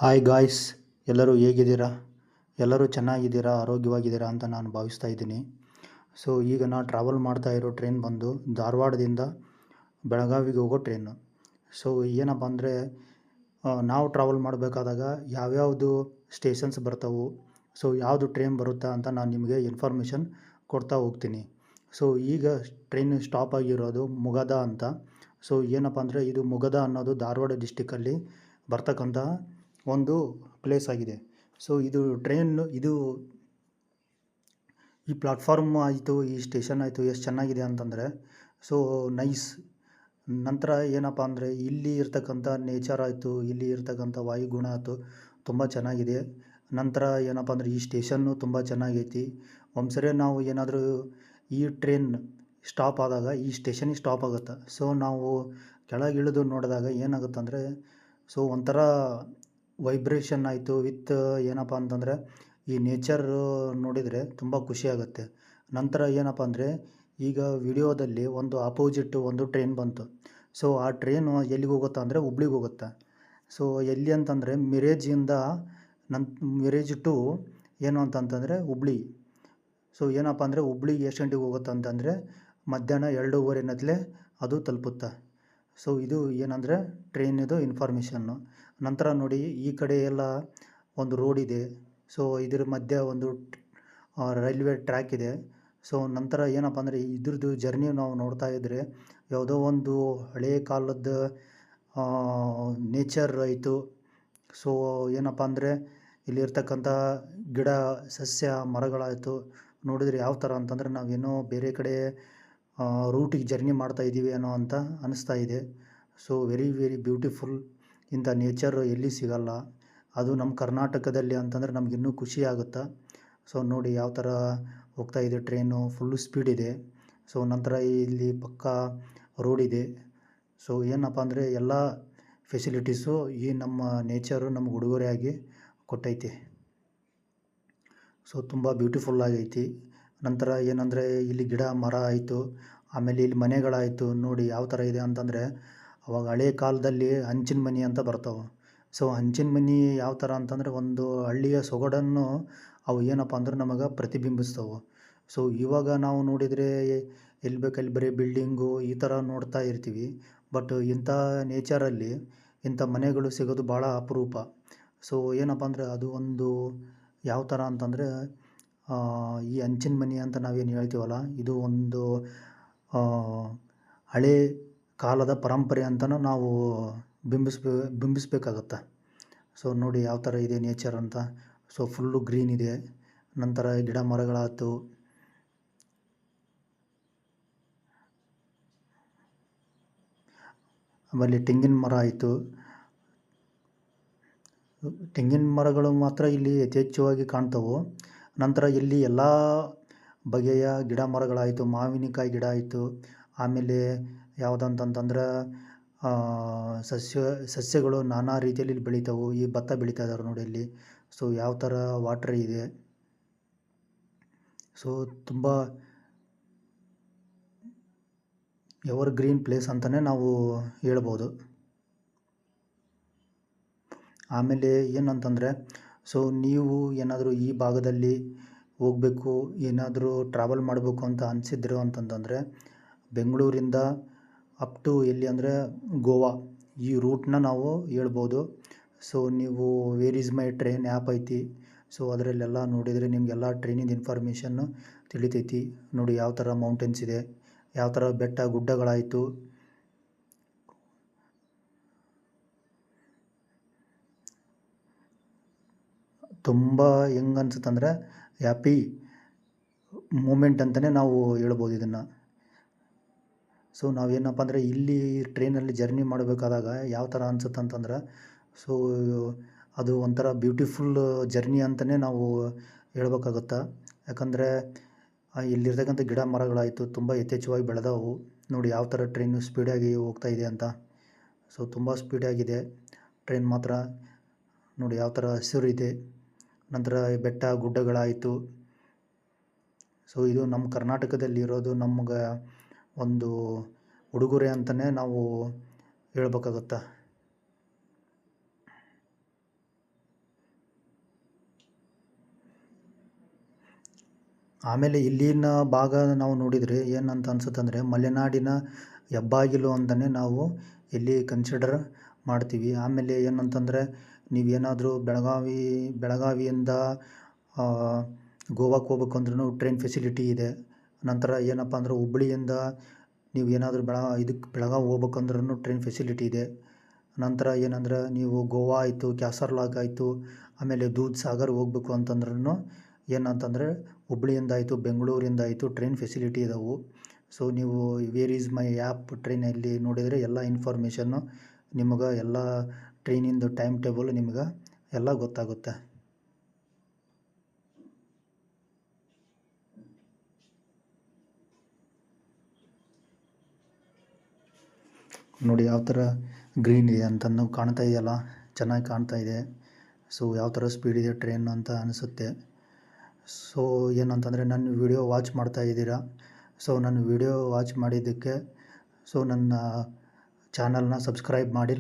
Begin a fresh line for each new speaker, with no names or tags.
Hi guys, ಎಲ್ಲರೂ ಹೇಗಿದ್ದೀರಾ? ಎಲ್ಲರೂ ಚೆನ್ನಾಗಿದ್ದೀರಾ, ಆರೋಗ್ಯವಾಗಿದ್ದೀರಾ ಅಂತ ನಾನು ಭಾವಿಸ್ತಾ ಇದ್ದೀನಿ. ಸೊ ಈಗ ನಾನು ಟ್ರಾವೆಲ್ ಮಾಡ್ತಾ ಇರೋ ಟ್ರೈನ್ ಬಂದು ಧಾರವಾಡದಿಂದ ಬೆಳಗಾವಿಗೆ ಹೋಗೋ ಟ್ರೈನು. ಸೊ ಏನಪ್ಪ ಅಂದರೆ ನಾವು ಟ್ರಾವೆಲ್ ಮಾಡಬೇಕಾದಾಗ ಯಾವ್ಯಾವುದು ಸ್ಟೇಷನ್ಸ್ ಬರ್ತಾವೆ, ಸೊ ಯಾವುದು ಟ್ರೈನ್ ಬರುತ್ತಾ ಅಂತ ನಾನು ನಿಮಗೆ ಇನ್ಫಾರ್ಮೇಷನ್ ಕೊಡ್ತಾ ಹೋಗ್ತೀನಿ. ಸೊ ಈಗ ಟ್ರೈನ್ ಸ್ಟಾಪ್ ಆಗಿರೋದು ಮುಗದ ಅಂತ. ಸೊ ಏನಪ್ಪ ಅಂದರೆ ಇದು ಮುಗದ ಅನ್ನೋದು ಧಾರವಾಡ ಡಿಸ್ಟಿಕ್ಕಲ್ಲಿ ಬರ್ತಕ್ಕಂಥ ಒಂದು ಪ್ಲೇಸ್ ಆಗಿದೆ. ಸೊ ಇದು ಇದು ಈ ಪ್ಲಾಟ್ಫಾರ್ಮ್ ಆಯಿತು, ಈ ಸ್ಟೇಷನ್ ಆಯಿತು, ಎಷ್ಟು ಚೆನ್ನಾಗಿದೆ ಅಂತಂದರೆ ಸೊ ನೈಸ್. ನಂತರ ಏನಪ್ಪ ಅಂದರೆ ಇಲ್ಲಿ ಇರ್ತಕ್ಕಂಥ ನೇಚರ್ ಆಯಿತು, ಇಲ್ಲಿ ಇರ್ತಕ್ಕಂಥ ವಾಯುಗುಣ ಆಯಿತು, ತುಂಬ ಚೆನ್ನಾಗಿದೆ. ನಂತರ ಏನಪ್ಪ ಅಂದರೆ ಈ ಸ್ಟೇಷನ್ನು ತುಂಬ ಚೆನ್ನಾಗೈತಿ. ಒಂದ್ಸರಿ ನಾವು ಏನಾದರೂ ಈ ಟ್ರೈನ್ ಸ್ಟಾಪ್ ಆದಾಗ ಈ ಸ್ಟೇಷನಿಗೆ ಸ್ಟಾಪ್ ಆಗುತ್ತೆ. ಸೊ ನಾವು ಕೆಳಗೆ ಇಳಿದು ನೋಡಿದಾಗ ಏನಾಗುತ್ತೆ ಅಂದರೆ ಸೊ ಒಂಥರ ವೈಬ್ರೇಷನ್ ಆಯಿತು ವಿತ್ ಏನಪ್ಪ ಅಂತಂದರೆ ಈ ನೇಚರ್ ನೋಡಿದರೆ ತುಂಬ ಖುಷಿಯಾಗುತ್ತೆ. ನಂತರ ಏನಪ್ಪ ಅಂದರೆ ಈಗ ವಿಡಿಯೋದಲ್ಲಿ ಒಂದು ಆಪೋಸಿಟ್ ಒಂದು ಟ್ರೈನ್ ಬಂತು. ಸೊ ಆ ಟ್ರೈನು ಎಲ್ಲಿಗೆ ಹೋಗುತ್ತಾ ಅಂದರೆ ಹುಬ್ಳಿಗೆ ಹೋಗುತ್ತೆ. ಸೊ ಎಲ್ಲಿ ಅಂತಂದರೆ ಮಿರೇಜ್ ಟು ಏನು ಅಂತಂತಂದರೆ ಹುಬ್ಳಿ. ಸೊ ಏನಪ್ಪ ಅಂದರೆ ಹುಬ್ಳಿಗೆ ಎಷ್ಟು ಗಂಟೆಗೆ ಹೋಗುತ್ತೆ ಅಂತಂದರೆ ಮಧ್ಯಾಹ್ನ 2:30 ಅದು ತಲುಪುತ್ತೆ. ಸೊ ಇದು ಏನಂದರೆ ಟ್ರೈನಿದು ಇನ್ಫಾರ್ಮೇಷನ್ನು. ನಂತರ ನೋಡಿ ಈ ಕಡೆ ಎಲ್ಲ ಒಂದು ರೋಡ್ ಇದೆ. ಸೊ ಇದರ ಮಧ್ಯೆ ಒಂದು ರೈಲ್ವೆ ಟ್ರ್ಯಾಕ್ ಇದೆ. ಸೊ ನಂತರ ಏನಪ್ಪ ಅಂದರೆ ಇದ್ರದ್ದು ಜರ್ನಿ ನಾವು ನೋಡ್ತಾ ಇದ್ದರೆ ಯಾವುದೋ ಒಂದು ಹಳೆಯ ಕಾಲದ ನೇಚರ್ ಆಯಿತು. ಸೊ ಏನಪ್ಪ ಅಂದರೆ ಇಲ್ಲಿರ್ತಕ್ಕಂಥ ಗಿಡ ಸಸ್ಯ ಮರಗಳಾಯಿತು ನೋಡಿದರೆ ಯಾವ ಥರ ಅಂತಂದರೆ ನಾವೇನೋ ಬೇರೆ ಕಡೆ ರೂಟಿಗೆ ಜರ್ನಿ ಮಾಡ್ತಾ ಇದ್ದೀವಿ ಏನೋ ಅಂತ ಅನಿಸ್ತಾ ಇದೆ. So very very beautiful. ಇಂಥ ನೇಚರ್ ಎಲ್ಲಿ ಸಿಗಲ್ಲ, ಅದು ನಮ್ಮ ಕರ್ನಾಟಕದಲ್ಲಿ ಅಂತಂದರೆ ನಮಗಿನ್ನೂ ಖುಷಿ ಆಗುತ್ತೆ. ಸೊ ನೋಡಿ ಯಾವ ಥರ ಹೋಗ್ತಾ ಇದೆ ಟ್ರೈನು, ಫುಲ್ಲು ಸ್ಪೀಡ್ ಇದೆ. ಸೊ ನಂತರ ಇಲ್ಲಿ ಪಕ್ಕ ರೋಡ್ ಇದೆ. ಸೊ ಏನಪ್ಪ ಅಂದರೆ ಎಲ್ಲ ಫೆಸಿಲಿಟೀಸು ಈ ನಮ್ಮ ನೇಚರು ನಮ್ಗೆ ಉಡುಗೊರೆಯಾಗಿ ಕೊಟ್ಟೈತೆ. ಸೊ ತುಂಬ ಬ್ಯೂಟಿಫುಲ್ ಆಗೈತಿ. ನಂತರ ಏನಂದರೆ ಇಲ್ಲಿ ಗಿಡ ಮರ ಆಯಿತು, ಆಮೇಲೆ ಇಲ್ಲಿ ಮನೆಗಳಾಯಿತು. ನೋಡಿ ಯಾವ ಥರ ಇದೆ ಅಂತಂದರೆ ಅವಾಗ ಹಳೆ ಕಾಲದಲ್ಲಿ ಹಂಚಿನ ಮನೆ ಅಂತ ಬರ್ತಾವೆ. ಸೊ ಹಂಚಿನ ಮನೆ ಯಾವ ಥರ ಅಂತಂದರೆ ಒಂದು ಹಳ್ಳಿಯ ಸೊಗಡನ್ನು ಅವು ಏನಪ್ಪ ಅಂದ್ರೆ ನಮಗೆ ಪ್ರತಿಬಿಂಬಿಸ್ತವೆ. ಸೊ ಇವಾಗ ನಾವು ನೋಡಿದರೆ ಎಲ್ಲಿ ಬೇಕಲ್ಲಿ ಬರೀ ಬಿಲ್ಡಿಂಗು ಈ ಥರ ನೋಡ್ತಾ ಇರ್ತೀವಿ. ಬಟ್ ಇಂಥ ನೇಚರಲ್ಲಿ ಇಂಥ ಮನೆಗಳು ಸಿಗೋದು ಭಾಳ ಅಪರೂಪ. ಸೊ ಏನಪ್ಪ ಅಂದರೆ ಅದು ಒಂದು ಯಾವ ಥರ ಅಂತಂದರೆ ಈ ಹಂಚಿನ ಮನೆ ಅಂತ ನಾವೇನು ಹೇಳ್ತೀವಲ್ಲ, ಇದು ಒಂದು ಹಳೆ ಕಾಲದ ಪರಂಪರೆ ಅಂತಲೂ ನಾವು ಬಿಂಬಿಸ್ಬೇಕಾಗತ್ತೆ. ಸೊ ನೋಡಿ ಯಾವ ಥರ ಇದೆ ನೇಚರ್ ಅಂತ. ಸೊ ಫುಲ್ಲು ಗ್ರೀನ್ ಇದೆ. ನಂತರ ಗಿಡ ಮರಗಳಾಯ್ತು, ಆಮೇಲೆ ತೆಂಗಿನ ಮರ ಆಯಿತು. ತೆಂಗಿನ ಮರಗಳು ಮಾತ್ರ ಇಲ್ಲಿ ಯಥೇಚ್ಛವಾಗಿ ಕಾಣ್ತವೆ. ನಂತರ ಇಲ್ಲಿ ಎಲ್ಲ ಬಗೆಯ ಗಿಡ ಮರಗಳಾಯಿತು, ಮಾವಿನಕಾಯಿ ಗಿಡ ಆಯಿತು, ಆಮೇಲೆ ಯಾವುದಂತಂತಂದ್ರೆ ಸಸ್ಯಗಳು ನಾನಾ ರೀತಿಯಲ್ಲಿ ಇಲ್ಲಿ ಬೆಳಿತಾವೆ. ಈ ಭತ್ತ ಬೆಳೀತಾ ಇದ್ದಾರೆ ನೋಡಿ ಇಲ್ಲಿ. ಸೊ ಯಾವ ಥರ ವಾಟ್ರ್ ಇದೆ. ಸೊ ತುಂಬ ಎವರ್ ಗ್ರೀನ್ ಪ್ಲೇಸ್ ಅಂತಲೇ ನಾವು ಹೇಳ್ಬೋದು. ಆಮೇಲೆ ಏನಂತಂದರೆ ಸೊ ನೀವು ಏನಾದರೂ ಈ ಭಾಗದಲ್ಲಿ ಹೋಗಬೇಕು, ಏನಾದರೂ ಟ್ರಾವೆಲ್ ಮಾಡಬೇಕು ಅಂತ ಅನಿಸಿದ್ರು ಅಂತಂತಂದರೆ ಬೆಂಗಳೂರಿಂದ ಅಪ್ ಟು ಎಲ್ಲಿ ಅಂದರೆ ಗೋವಾ ಈ ರೂಟ್ನ ನಾವು ಹೇಳ್ಬೋದು. ಸೊ ನೀವು where is my train app ಐತಿ. ಸೊ ಅದರಲ್ಲೆಲ್ಲ ನೋಡಿದರೆ ನಿಮಗೆಲ್ಲ ಟ್ರೈನಿಂದ ಇನ್ಫಾರ್ಮೇಷನ್ನು ತಿಳಿತೈತಿ. ನೋಡಿ ಯಾವ ಥರ ಮೌಂಟೇನ್ಸ್ ಇದೆ, ಯಾವ ಥರ ಬೆಟ್ಟ ಗುಡ್ಡಗಳಾಯಿತು. ತುಂಬ ಹೆಂಗೆ ಅನ್ಸುತ್ತಂದರೆ ಹ್ಯಾಪಿ ಮೂಮೆಂಟ್ ಅಂತಲೇ ನಾವು ಹೇಳ್ಬೋದು ಇದನ್ನು. ಸೊ ನಾವೇನಪ್ಪ ಅಂದರೆ ಇಲ್ಲಿ ಟ್ರೈನಲ್ಲಿ ಜರ್ನಿ ಮಾಡಬೇಕಾದಾಗ ಯಾವ ಥರ ಅನ್ಸುತ್ತೆ ಅಂತಂದ್ರೆ ಸೊ ಅದು ಒಂಥರ ಬ್ಯೂಟಿಫುಲ್ ಜರ್ನಿ ಅಂತಲೇ ನಾವು ಹೇಳ್ಬೇಕಾಗತ್ತೆ. ಯಾಕಂದರೆ ಇಲ್ಲಿರ್ತಕ್ಕಂಥ ಗಿಡ ಮರಗಳಾಯಿತು ತುಂಬ ಯಥೇಚ್ಛವಾಗಿ ಬೆಳೆದವು. ನೋಡಿ ಯಾವ ಥರ ಟ್ರೈನು ಸ್ಪೀಡಾಗಿ ಹೋಗ್ತಾ ಇದೆ ಅಂತ. ಸೊ ತುಂಬ ಸ್ಪೀಡಾಗಿದೆ ಟ್ರೈನ್ ಮಾತ್ರ. ನೋಡಿ ಯಾವ ಥರ ಹಸಿರು ಇದೆ. ನಂತರ ಬೆಟ್ಟ ಗುಡ್ಡಗಳಾಯಿತು. ಸೊ ಇದು ನಮ್ಮ ಕರ್ನಾಟಕದಲ್ಲಿರೋದು ನಮ್ಗೆ ಒಂದು ಉಡುಗೊರೆ ಅಂತಲೇ ನಾವು ಹೇಳ್ಬೇಕಾಗತ್ತೆ. ಆಮೇಲೆ ಇಲ್ಲಿನ ಭಾಗ ನಾವು ನೋಡಿದರೆ ಏನಂತ ಅನ್ಸುತ್ತಂದರೆ ಮಲೆನಾಡಿನ ಹೆಬ್ಬಾಗಿಲು ಅಂತಲೇ ನಾವು ಇಲ್ಲಿ ಕನ್ಸಿಡರ್ ಮಾಡ್ತೀವಿ. ಆಮೇಲೆ ಏನಂತಂದರೆ ನೀವೇನಾದರೂ ಬೆಳಗಾವಿಯಿಂದ ಗೋವಾಕ್ಕೆ ಹೋಗ್ಬೇಕಂದ್ರೂ ಟ್ರೈನ್ ಫೆಸಿಲಿಟಿ ಇದೆ. ನಂತರ ಏನಪ್ಪ ಅಂದ್ರೆ ಹುಬ್ಬಳ್ಳಿಯಿಂದ ನೀವು ಏನಾದರೂ ಬೆಳಗಾವಿ ಹೋಗ್ಬೇಕಂದ್ರೂ ಟ್ರೈನ್ ಫೆಸಿಲಿಟಿ ಇದೆ. ನಂತರ ಏನಂದ್ರೆ ನೀವು ಗೋವಾ ಆಯಿತು, ಕ್ಯಾಸರ್ಲಾಗ್ ಆಯಿತು, ಆಮೇಲೆ ದೂದ್ ಸಾಗರ್ ಹೋಗ್ಬೇಕು ಅಂತಂದ್ರೂ ಏನಂತಂದರೆ ಹುಬ್ಬಳ್ಳಿಯಿಂದ ಆಯಿತು, ಬೆಂಗಳೂರಿಂದ ಆಯಿತು ಟ್ರೈನ್ ಫೆಸಿಲಿಟಿ ಇದಾವೆ. ಸೊ ನೀವು ವೇರ್ ಈಸ್ ಮೈ ಆ್ಯಪ್ ಟ್ರೈನಲ್ಲಿ ನೋಡಿದರೆ ಎಲ್ಲ ಇನ್ಫಾರ್ಮೇಷನ್ನು ನಿಮಗೆ ಎಲ್ಲ ಟ್ರೈನಿಂದು ಟೈಮ್ ಟೇಬಲ್ ನಿಮ್ಗೆ ಎಲ್ಲ ಗೊತ್ತಾಗುತ್ತೆ. ನೋಡಿ ಯಾವ ಥರ ಗ್ರೀನ್ ಇದೆ ಅಂತ ನಾವು ಕಾಣ್ತಾ ಇದೆಯಲ್ಲ, ಚೆನ್ನಾಗಿ ಕಾಣ್ತಾ ಇದೆ. ಸೊ ಯಾವ ಥರ ಸ್ಪೀಡ್ ಇದೆ ಟ್ರೈನ್ ಅಂತ ಅನಿಸುತ್ತೆ. ಸೊ ಏನಂತಂದರೆ ನನ್ನ ವಿಡಿಯೋ ವಾಚ್ ಮಾಡ್ತಾ ಇದ್ದೀರಾ. ಸೊ ನನ್ನ ವಿಡಿಯೋ ವಾಚ್ ಮಾಡಿದ್ದಕ್ಕೆ ಸೊ ನನ್ನ ಚಾನಲ್ನ ಸಬ್ಸ್ಕ್ರೈಬ್ ಮಾಡಿ,